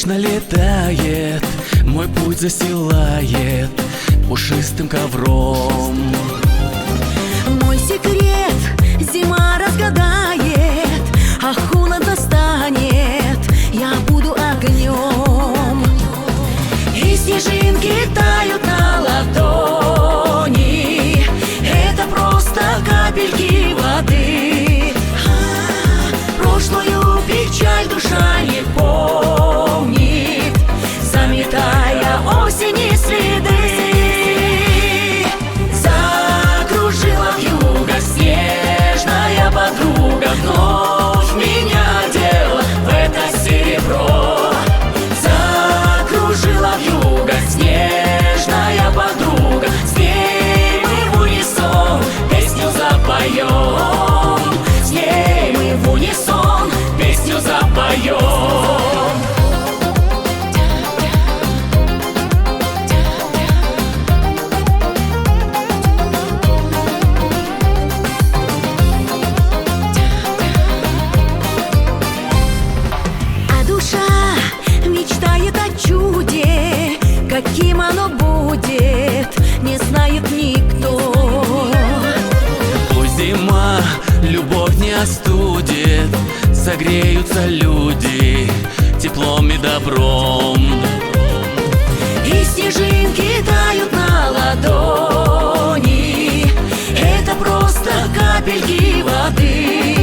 вечно летает, мой путь застилает пушистым ковром. Мой секрет зима разгадает, а холод достанет, я буду огнем. И снежинки тают на ладони, это просто капельки воды. Прошлую печаль душа не помнит, заметая осени следы. Закружила вьюга снежная подруга, вновь меня одела в это серебро. Закружила вьюга снежная подруга, с ней мы в унисон песню запоем. С ней мы в унисон песню запоем. А душа мечтает о чуде, каким оно будет, не знает никто. Пусть зима любовь не остудит, согреются люди теплом и добром. И снежинки тают на ладони, это просто капельки воды.